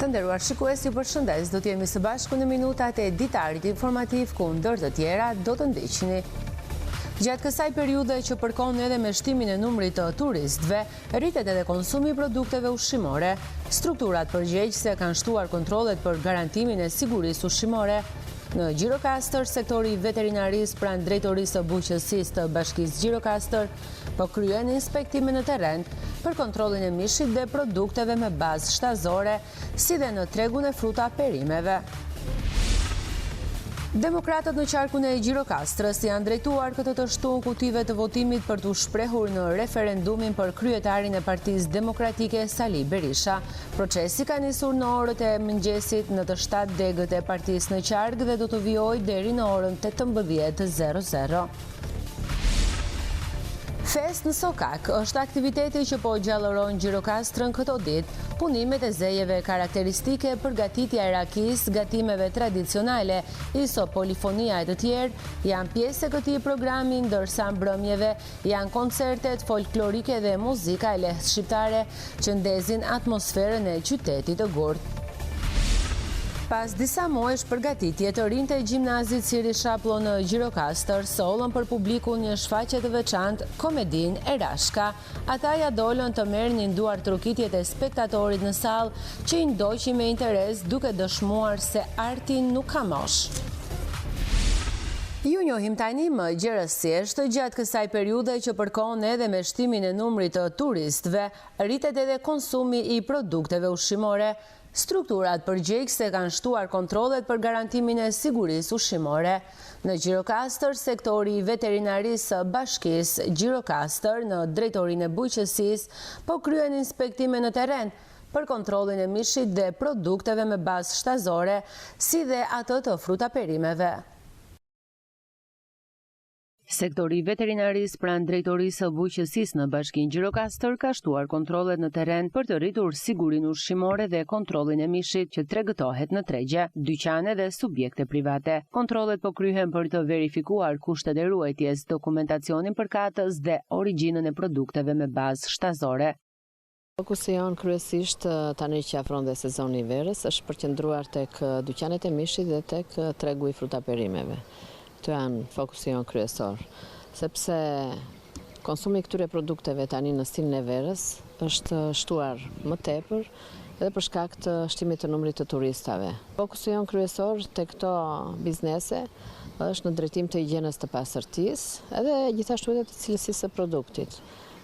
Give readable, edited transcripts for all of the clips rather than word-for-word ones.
Të nderuar shikues, ju përshëndes. Do të jemi së bashku në minutat e ditarit informativ ku ndër të tjera do të ndiqni. Gjatë kësaj periudhe që përkon edhe me shtimin e numrit të turistëve, rritet edhe konsumi i produkteve ushqimore. Strukturat përgjegjëse kanë shtuar kontrollet për garantimin e sigurisë ushqimore. Në Gjirokastër, sektori i veterinarisë pranë drejtorisë së bujqësisë të Bashkisë Gjirokastër po kryen inspektime në terren për kontrollin e mishit dhe produkteve me bazë shtazore, si dhe në tregun e fruta perimeve. Demokratët në qarkun e Gjirokastrës janë drejtuar këtë të shtunë kutive të votimit për të shprehur në referendumin për kryetarin e Partisë Demokratike Sali Berisha. Procesi ka nisur në orët e mëngjesit në të 7 degët e partisë në qark dhe do të vijojë deri në orën 18:00. Fest në Sokak është aktiviteti që po gjallëron Gjirokastrën këto ditë. Punimet e zejeve karakteristike, përgatitja e rakis, gatimeve tradicionale, polifonia e të tjerë janë pjesë e këtij programi, ndërsa mbrëmjeve janë koncertet folklorike dhe muzika e lehtë shqiptare që ndezin atmosferën e qytetit të gurtë. Pas disa muajsh përgatitje, të rinjtë e gjimnazit Siri Shaplo në Gjirokastër sollën për publikun një shfaqje të veçantë, komedinë Erashka. Ata ja dolën të merrnin duar trokitjet e spektatorit në sallë, që i ndoqi me interes duke dëshmuar se arti nuk ka moshë. Ju njohim tani më gjërësisht gjatë kësaj periudhe që përkon edhe me shtimin e numrit të turistëve, rritet edhe konsumi i produkteve ushqimore. Strukturat përgjegjëse kanë shtuar kontrollet për garantimin e sigurisë ushqimore. Në Gjirokastër, sektori i veterinarisë së Bashkisë Gjirokastër në drejtorinë e bujqësisë po kryen inspektime në terren për kontrollin e mishit dhe produkteve me bazë shtazore, si dhe atë të fruta perimeve. Sektori i veterinarisë pranë drejtorisë së bujqësisë në Bashkinë Gjirokastër ka shtuar kontrollet në terren për të rritur sigurinë ushqimore dhe kontrollin e mishit që tregëtohet në tregje, dyqane dhe subjekte private. Kontrollet po kryhen për të verifikuar kushtet e ruajtjes, dokumentacionin përkatës dhe origjinën e produkteve me bazë shtazore. Fokusi jon kryesisht tani që afron dhe sezoni i verës është përqendruar tek dyqanet e mishit dhe tek tregu i fruta perimeve. Këto janë fokusi jon kryesor, sepse konsumi i këtyre produkteve tani në stilin e verës është shtuar më tepër edhe për shkak të shtimit të numrit të turistave. Fokusi jon kryesor tek këto biznese është në drejtim të higjienës të pastërtisë edhe gjithashtu edhe të cilësisë së produktit,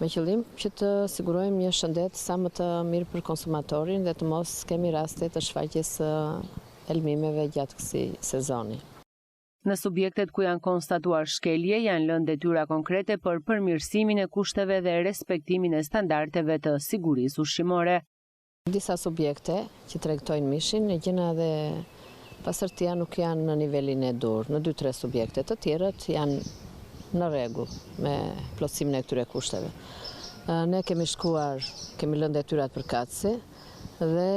me qëllim që të sigurojmë një shëndet sa më të mirë për konsumatorin dhe të mos kemi raste të shfaqjes së elmimeve gjatë këtij sezoni. Në subjektet ku janë konstatuar shkelje janë lënë detyra konkrete për përmirësimin e kushteve dhe respektimin e standardeve të sigurisë ushqimore. Disa subjekte që tregtojnë mishin, e gjëna dhe pastërtia nuk janë në nivelin e dur. Në 2-3 subjekte të tjerët janë në rregull me plotësimin e këtyre kushteve. Ne kemi lënë detyrat përkatëse dhe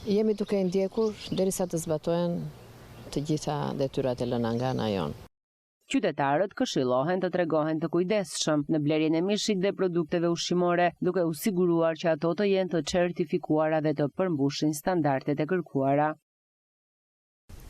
jemi duke i ndjekur derisa të zbatohen të gjitha detyrat e lëna nga ana jon. Qytetarët këshillohen të tregohen të kujdesshëm në blerjen e mishit dhe produkteve ushqimore, duke u siguruar që ato të jenë të certifikuara dhe të përmbushin standardet e kërkuara.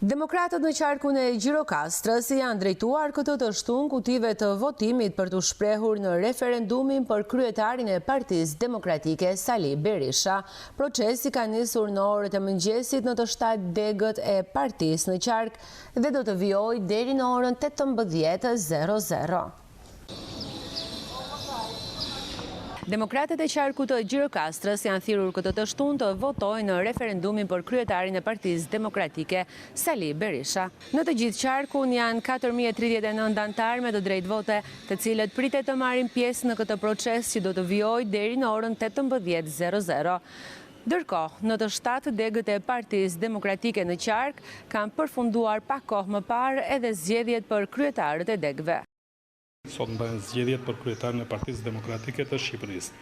Demokratët në qarkun e Gjirokastrës janë drejtuar këtë të shtunë kutive të votimit për të shprehur në referendumin për kryetarin e Partisë Demokratike Sali Berisha. Procesi ka nisur në orët e mëngjesit në të 7 degët e partisë në qark dhe do të vijojë deri në orën 18:00. Demokratët e qarkut të Gjirokastrës janë thirrur këtë të shtunë të votojnë në referendumin për kryetarin e Partisë Demokratike Sali Berisha. Në të gjithë qarkun janë 4039 anëtar me të drejtë vote, të cilët pritet të marrin pjesë në këtë proces që do të vijojë deri në orën 18:00. Ndërkohë, në të 7 degët e Partisë Demokratike në qark kanë përfunduar pak kohë më parë edhe zgjedhjet për kryetarët e degëve. Sot bëhen zgjedhjet për kryetarin e Partisë Demokratike të Shqipërisë.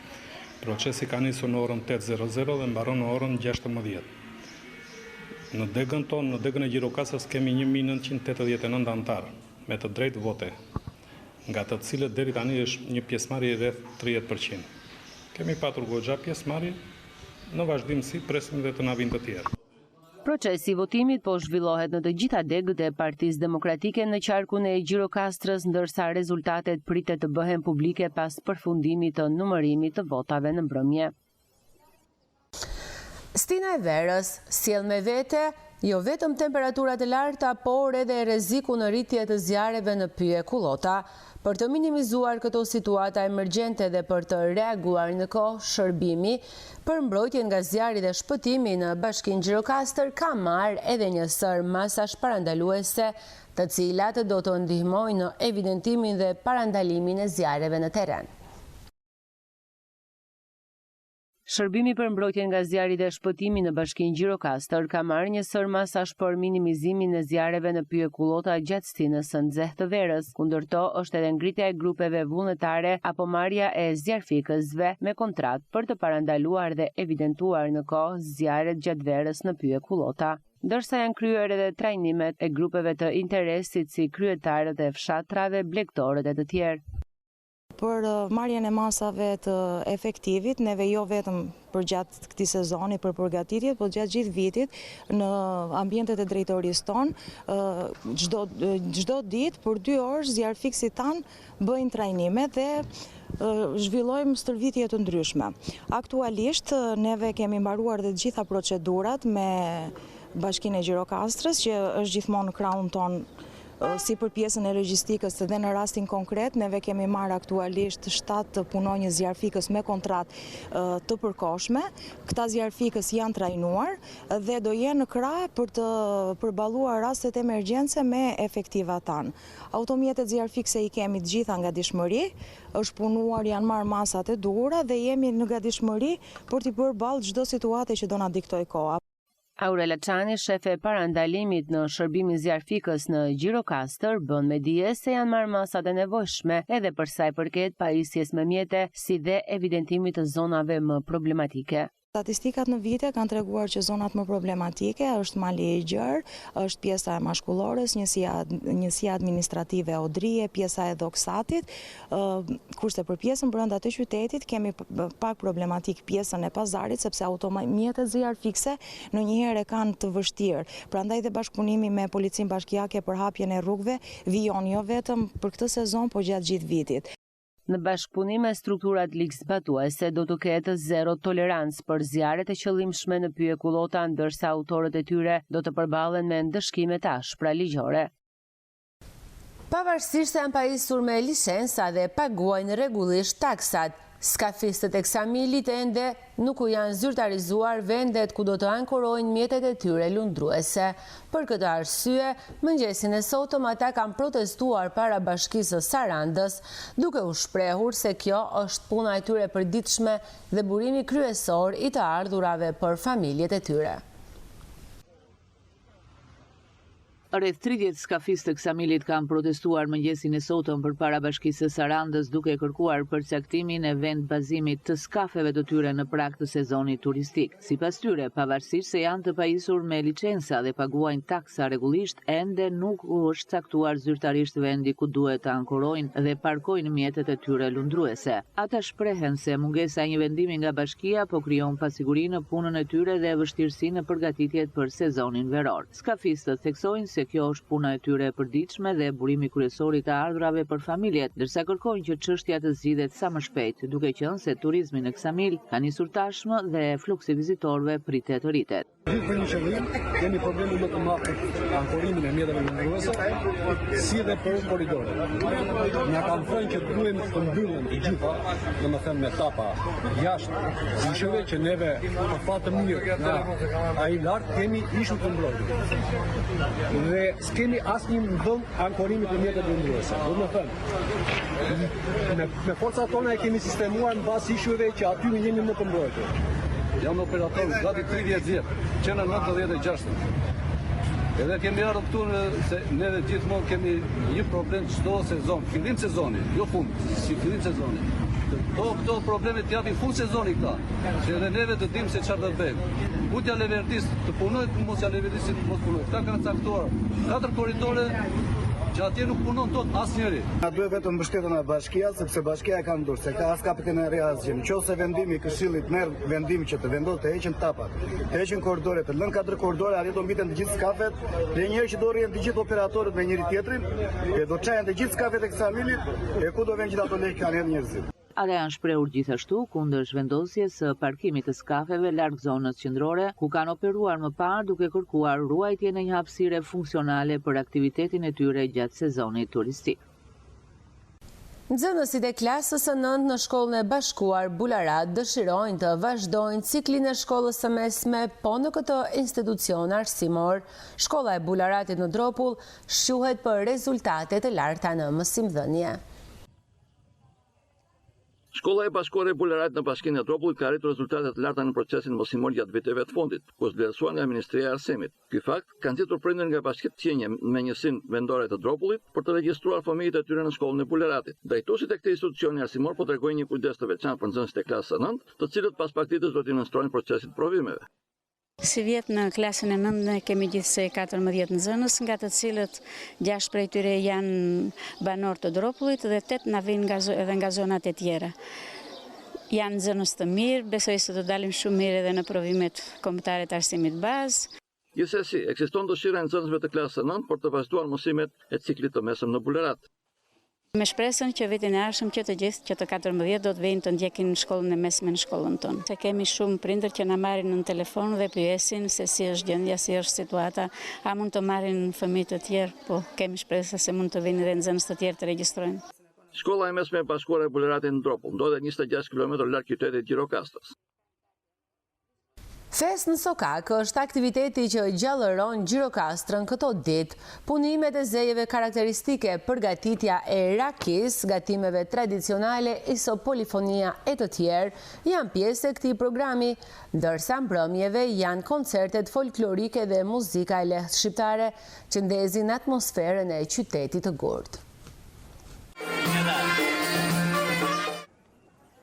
Procesi ka nisur në orën 8:00 dhe mbaron në orën 16:00. Në degën tonë, në degën e Gjirokastrës kemi 1989 anëtar me të drejtë vote, nga të cilët deri tani është një pjesëmarrje rreth 30%. Kemi patur goxha pjesëmarrje Në vazhdimsi presim dhe të na vinë të tjerë. Procesi i votimit po zhvillohet në të gjitha degët e Partisë Demokratike në qarkun e Gjirokastrës, ndërsa rezultatet pritet të bëhen publike pas përfundimit të numërimit të votave në mbrëmje. Stina e verës sjell me vete jo vetëm temperaturat e larta, por edhe rreziku në rritje të zjarreve në pyje kullota. Për të minimizuar këto situata emergjente dhe për të reaguar në kohë, shërbimi për mbrojtjen nga zjarri dhe shpëtimi në Bashkinë Gjirokastër ka marrë edhe një sër masash parandaluese, të cilat do të ndihmojnë në evidentimin dhe parandalimin e zjarreve në terren. Shërbimi për mbrojtjen nga zjarri dhe shpëtimi në Bashkinë Gjirokastër ka marrë një sër masash për minimizimin e zjarreve në pyje kullota gjatë stinës së nxehtë të verës. Kundërto është edhe ngritja e grupeve vullnetare apo marrja e zjarfikësve me kontratë për të parandaluar dhe evidentuar në kohë zjarret gjatë verës në pyje kullota. Ndërsa janë kryer edhe trajnimet e grupeve të interesit si kryetarët e fshatrave, blegtorët e të tjerë. Për marrjen e masave të efektivit, neve jo vetëm për gjatë këtij sezoni për përgatitjet, por gjatë gjithë vitit në ambientet e drejtorisë tonë, çdo ditë për 2 orë zjarfikësit tanë bëjnë trajnime dhe zhvillojmë stërvitje të ndryshme. Aktualisht neve kemi mbaruar dhe të gjitha procedurat me Bashkinë e Gjirokastrës, që është gjithmonë në krahun tonë si për pjesën e logjistikës dhe në rastin konkret, neve kemi marrë aktualisht 7 punonjës zjarfikës me kontratë të përkohshme. Këta zjarfikës janë trajnuar dhe do jenë në krah për të përballuar rastet emergjence me efektiva tanë. Automjetet zjarfikëse i kemi të gjitha nga dishmëri, është punuar, janë marrë masat e duhura dhe jemi në gatishmëri për t'i bërë ballë çdo situate që do na diktoj koha. Aurela Çani, shefe e parandalimit në shërbimin zjarfikës në Gjirokastër, bën me dije se janë marrë masat e nevojshme edhe për sa i përket pajisjes me mjete, si dhe evidentimit të zonave më problematike. Statistikat në vite kanë treguar që zonat më problematike është Mali i Gjerë, është pjesa e Mashkullorës, njësia administrative e Odrije, pjesa e Dhoksatit, kurse për pjesën brenda të qytetit kemi pak problematik pjesën e Pazarit, sepse automjetet zjarfikse ndonjëherë kanë të vështirë. Prandaj dhe bashkëpunimi me Policinë Bashkiake për hapjen e rrugëve vijon jo vetëm për këtë sezon, por gjatë gjithë vitit. Në bashkëpunim me strukturat ligzbatuese do të ketë zero tolerancë për zjarret e qëllimshme në pyje kullota, ndërsa autorët e tyre do të përballen me ndëshkime të ashpra ligjore. Pavarësisht se janë pajisur me licenca dhe paguajnë rregullisht taksat, skafistët e Ksamilit ende nuk u janë zyrtarizuar vendet ku do të ankorojnë mjetet e tyre lundruese. Për këtë arsye, mëngjesin e sotëm ata kanë protestuar para Bashkisë së Sarandës, duke u shprehur se kjo është puna e tyre e përditshme dhe burimi kryesor i të ardhurave për familjet e tyre. Rreth 30 skafistë të Ksamilit kanë protestuar mëngjesin e sotëm përpara Bashkisë së Sarandës duke kërkuar përcaktimin e vend bazimit të skafeve të tyre në prag të sezonit turistik. Sipas tyre, pavarësisht se janë të pajisur me licenca dhe paguajnë taksa rregullisht, ende nuk u është caktuar zyrtarisht vendi ku duhet të ankorojnë dhe parkojnë mjetet e tyre lundruese. Ata shprehen se mungesa e një vendimi nga bashkia po krijon pasiguri në punën e tyre dhe vështirësi në përgatitjet për sezonin veror. Skafistët theksojnë se kjo është puna e tyre e përditshme dhe burimi kryesor i të ardhurave për familjet, ndërsa kërkojnë që çështja të zgjidhet sa më shpejt, duke qenë se turizmi në Ksamil ka nisur tashmë dhe fluksi vizitorëve pritet të rritet. Për një qëllim, kemi problemi më të madh për ankorimin e mjeteve lundruese, si dhe për korridoret. Na kanë thënë që duhem të mbyllen të gjitha, domethënë me tapa jashtë zishëve që neve për fat të mirë na ai lart kemi ishur të mbrojtur. Dhe s'kemi asnjë vend ankorimi të mjeteve lundruese. Domethënë me forcat tona e kemi sistemuar mbas ishujve që aty ne jemi më të mbrojtur. Jam operator gati 30 vjet, që në 96. Edhe kemi ardhur këtu se ne gjithmonë kemi një problem çdo sezon, fillim sezoni, jo fund, si fillim sezoni. Këto problemet japin fund sezoni këta, që edhe neve të dimë se çfarë do bëjmë. Mutja Leverdis të punojë, mos ja Leverdisit mos punojë. Këta kanë caktuar 4 korridore që atje nuk punon tot asnjëri. Na duhet vetëm mbështetja nga bashkia, sepse bashkia e ka ndurë, se ka as kapitaneria asgjë. Nëse vendimi i këshillit merr vendim që të vendosë të heqin tapat, të heqin korridore, të lënë 4 korridore, atje do mbiten të gjithë skafet, dhe njëherë që do rrihen të gjithë operatorët me njëri tjetrin, e do çajnë të gjithë skafet e kësaj milit, e ku do vënë gjithë ato lekë kanë hedhur njerëzit. Ata janë shprehur gjithashtu kundër zhvendosjes së parkimit të skafeve larg zonës qendrore, ku kanë operuar më parë duke kërkuar ruajtje në një hapësire funksionale për aktivitetin e tyre gjatë sezonit turistik. Nxënësit e klasës së 9 në shkollën e bashkuar Bularat dëshirojnë të vazhdojnë ciklin e shkollës së mesme, po në këtë institucion arsimor. Shkolla e Bularatit në Dropull shquhet për rezultatet e larta në mësimdhënie. Shkolla e bashkuar e Bularat në bashkinë e Dropullit ka arritur rezultate të larta në procesin mësimor gjatë viteve të fundit, ku është vlerësuar nga Ministria e Arsimit. Ky fakt ka nxitur prindër nga bashkitë Qenje me njësinë vendore të Dropullit për të regjistruar fëmijët e tyre në shkollën e Bularatit. Drejtuesit e këtij institucioni arsimor po tregojnë një kujdes të veçantë për nxënësit e klasës së 9, të cilët pas paktitës do të administrojnë procesin e provimeve. Si vjet në klasën e 9 ne kemi gjithsej 14 nxënës, nga të cilët 6 prej tyre janë banor të Dropullit dhe 8 na vijnë edhe nga zonat e tjera. Janë nxënës të mirë, besoj se do dalim shumë mirë edhe në provimet kombëtare të arsimit bazë. Gjithsesi, ekziston dëshira e nxënësve të klasës së 9 për të vazhduar mësimet e ciklit të mesëm në Bularat. Me shpresën që vitin e ardhshëm që të gjithë që të 14 do të vijnë të ndjekin shkollën e mesme në shkollën tonë. Se kemi shumë prindër që na marrin në telefon dhe pyesin se si është gjendja, si është situata, a mund të marrin fëmijë të tjerë, po kemi shpresë se mund të vinë edhe nxënës të tjerë të regjistrojnë. Shkolla e mesme e bashkuar e Bularatit në Dropull ndodhet 26 km larg qytetit Gjirokastrës. Fest në Sokak është aktiviteti që gjallëron Gjirokastrën këto ditë. Punimet e zejeve karakteristike, përgatitja e rakis, gatimeve tradicionale, isopolifonia e të tjerë janë pjesë e këtij programi, ndërsa mbrëmjeve janë koncertet folklorike dhe muzika e lehtë shqiptare që ndezin atmosferën e qytetit të gurtë.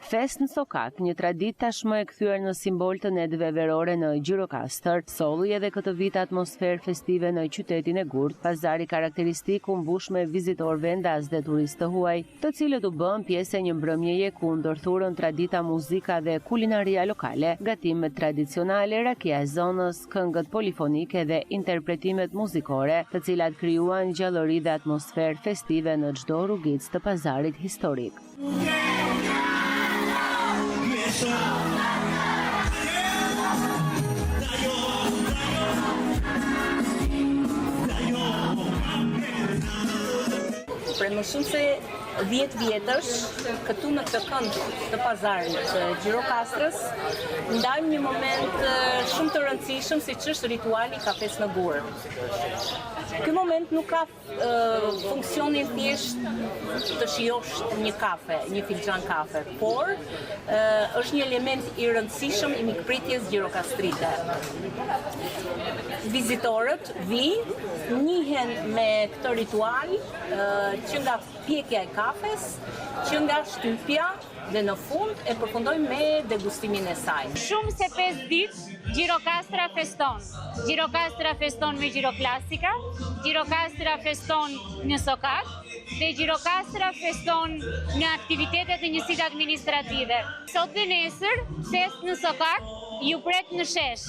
Fest në Sokak, një traditë tashmë e kthyer në simbol të netëve verore në Gjirokastër, solli edhe këtë vit atmosferë festive në qytetin e Gurtë, pazari karakteristik u mbush me vizitorë vendas dhe turistë të huaj, të cilët u bën pjesë e një mbrëmjeje ku ndërthurën tradita, muzika dhe kulinaria lokale, gatimet tradicionale, rakia e zonës, këngët polifonike dhe interpretimet muzikore, të cilat krijuan gjallëri dhe atmosferë festive në çdo rrugicë të pazarit historik. Për më shumë se 10 vjetësh, këtu në këtë kënd të pazarit të Gjirokastrës, ndajmë një moment shumë të rëndësishëm si që është rituali kafes në gurë. Ky moment nuk ka funksionin thjesht të shijosh një kafe, një filxhan kafe, por është një element i rëndësishëm i mikpritjes gjirokastrite. Vizitorët njihen me këtë ritual që nga pjekja e kafes, që nga shtypja dhe në fund e përfundojmë me degustimin e saj. Shumë se 5 ditë Gjirokastra feston. Gjirokastra feston me Gjiroklasika, Gjirokastra feston në Sokak dhe Gjirokastra feston në aktivitetet e njësitë administrative. Sot dhe nesër, fest në Sokak ju pret në shesh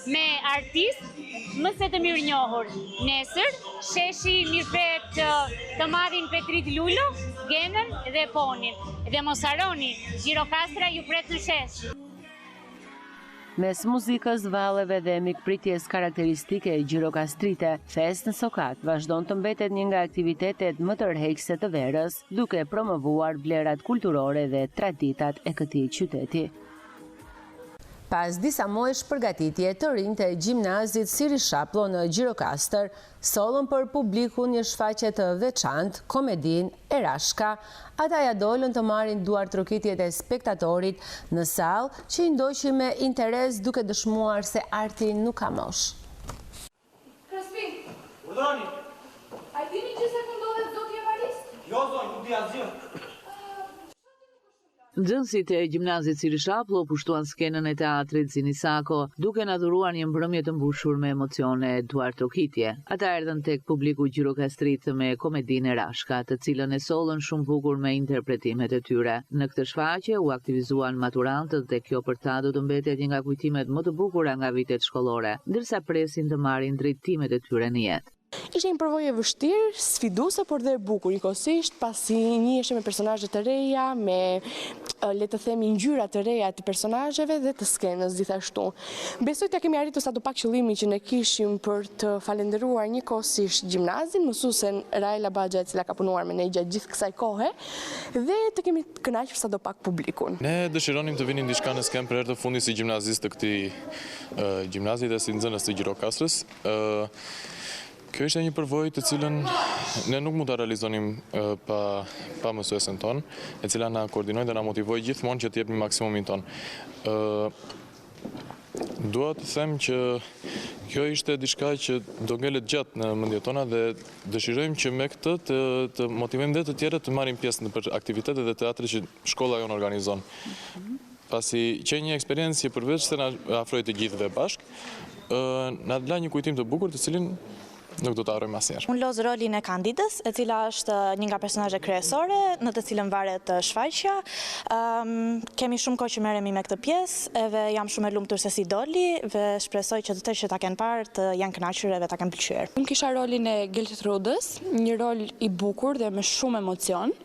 me artistë më se të mirë njohur. Nesër, sheshi mirëpret të madhin Petrit Lullo, Genën dhe Ponin. Dhe mos harroni, Gjirokastra ju pret në shesh. Mes muzikës, valleve dhe mikpritjes karakteristike e gjirokastrite, fest në Sokak vazhdon të mbetet një nga aktivitetet më tërheqëse të verës, duke promovuar vlerat kulturore dhe traditat e këtij qyteti. Pas disa muajsh përgatitje, të rinjtë të gjimnazit Siri Shaplo në Gjirokastër sollën për publiku një shfaqje të veçantë, komedin Erashka. Ata ja dolën të marrin duartrokitjet e spektatorit në sallë, që i ndoqi me interes duke dëshmuar se arti nuk ka moshë. Krespin! Urdhani! A dini që se këndohet zoti evarist? Jo, zonë, nuk di asgjë. Nxënësit e gjimnazit Siri Shapullo pushtuan skenën e teatrit Zinisako, duke na dhuruar një mbrëmje të mbushur me emocione duartrokitje. Ata erdhën tek publiku gjirokastrit me komedinë Rashka, të cilën e sollën shumë bukur me interpretimet e tyre. Në këtë shfaqje u aktivizuan maturantët dhe kjo për ta do të mbetet një nga kujtimet më të bukura nga vitet shkollore, ndërsa presin të marrin drejtimet e tyre në jetë. Ishte një përvojë e vështirë, sfiduese, por dhe e bukur njëkohësisht, pasi njiheshe me personazhe të reja, me le të themi ngjyra të reja të personazheve dhe të skenës gjithashtu. Besoj t'ja kemi arritur sadopak qëllimin që ne kishim për të falendëruar njëkohësisht gjimnazin, mësuesen Raela Baxha, e cila ka punuar me ne gjatë gjithë kësaj kohe, dhe të kemi kënaqur sadopak publikun. Ne dëshironim të vinin diçka në skenë për herë të fundit si gjimnazist të këtij gjimnazi dhe si nxënës të Gjirokastrës. Kjo ishte një përvojë të cilën ne nuk mund ta realizonim pa mësuesen ton, e cila na koordinoi dhe na motivoi gjithmonë që të jepim maksimumin ton. Dua të them që kjo ishte diçka që do ngelet gjatë në mendjet tona dhe dëshirojmë që me këtë të motivojmë dhe të tjerët të marrin pjesë në aktivitetet e teatrit që shkolla jonë organizon. Pasi që një eksperiencë që përveç se na afroi të gjithëve bashkë, na la një kujtim të bukur të cilin nuk do të harrojmë asnjëherë. Unë loz rolin e Kandidës, e cila është një nga personazhet kryesore, në të cilën varet shfaqja. Kemi shumë kohë që merremi me këtë pjesë, edhe jam shumë e lumtur se si doli, dhe shpresoj që të tjerë që ta kenë parë të janë kënaqur dhe ta kenë pëlqyer. Unë kisha rolin e Geltrudës, një rol i bukur dhe me shumë emocion.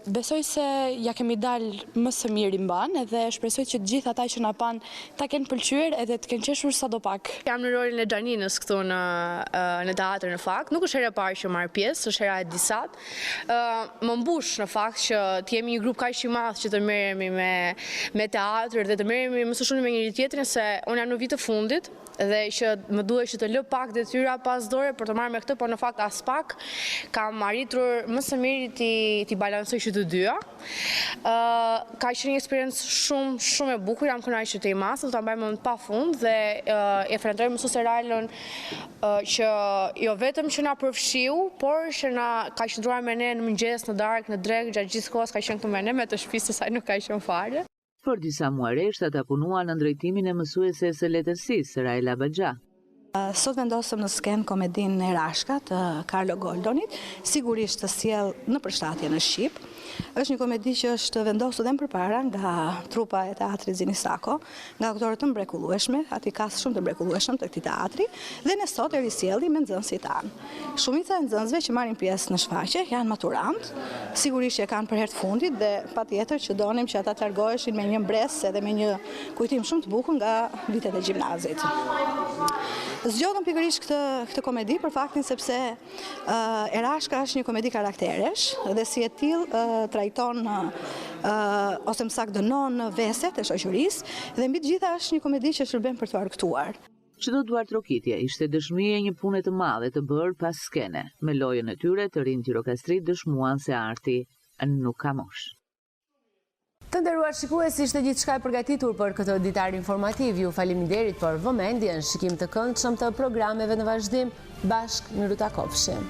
Besoj se ja kemi dalë më së miri mban, edhe shpresoj që të gjithë ata që na pan ta kenë pëlqyer edhe të kenë qeshur sadopak. Jam në rolin e Xhaninës këtu në teatr në fakt, nuk është hera e parë që marr pjesë, është hera e disat. Më mbush në fakt që të jemi një grup kaq i madh që të merremi me teatr dhe të merremi më së shumti me njëri tjetrin, se unë jam në vit të fundit dhe që më duhet që të lë pak detyra pas dore për të marrë me këtë, por në fakt as pak kam arritur më së miri t'i balancoj që të dyja. Ka qenë një eksperiencë shumë e bukur, jam kënaqur të i masë, do ta mbaj mend pafund dhe e falenderoj mësuese Raelën që jo vetëm që na përfshiu, por që na ka qëndruar me ne në mëngjes, në darkë, në drekë, gjatë gjithë kohës ka qenë këtu me ne, me të shtëpisë saj nuk ka qenë fare. Për disa muaj rresht ata punuan në drejtimin e mësueses së letërsisë, Raela Baxha. Sot vendosëm në skenë komedinë e Rashka të Carlo Goldonit, sigurisht të sjell në përshtatje në Shqip. Është një komedi që është vendosur dhe më përpara nga trupa e teatrit Zinisako, nga aktorë të mrekullueshme, aty ka shumë të mrekullueshëm të këtij teatri, dhe ne sot e risjellim me nxënësit tanë. Shumica e nxënësve që marrin pjesë në shfaqje janë maturantë, sigurisht që kanë për herë të fundit dhe patjetër që donim që ata të largoheshin me një mbresë edhe me një kujtim shumë të bukur nga vitet e gjimnazit. Zgjodhëm pikërisht këtë komedi për faktin sepse Rashka është një komedi karakteresh dhe si e tillë trajton ose më saktë dënon veset e shoqërisë dhe mbi të gjitha është një komedi që shërben për të argëtuar. Çdo duartrokitje ishte dëshmi e një pune të madhe të bërë pas skene. Me lojën e tyre të rinj gjirokastrit dëshmuan se arti nuk ka moshë. Të nderuar shikues, ishte gjithçka e përgatitur për këtë ditar informativ. Ju faleminderit për vëmendjen, shikim të këndshëm të programeve në vazhdim. Bashkë në Rutakofshim.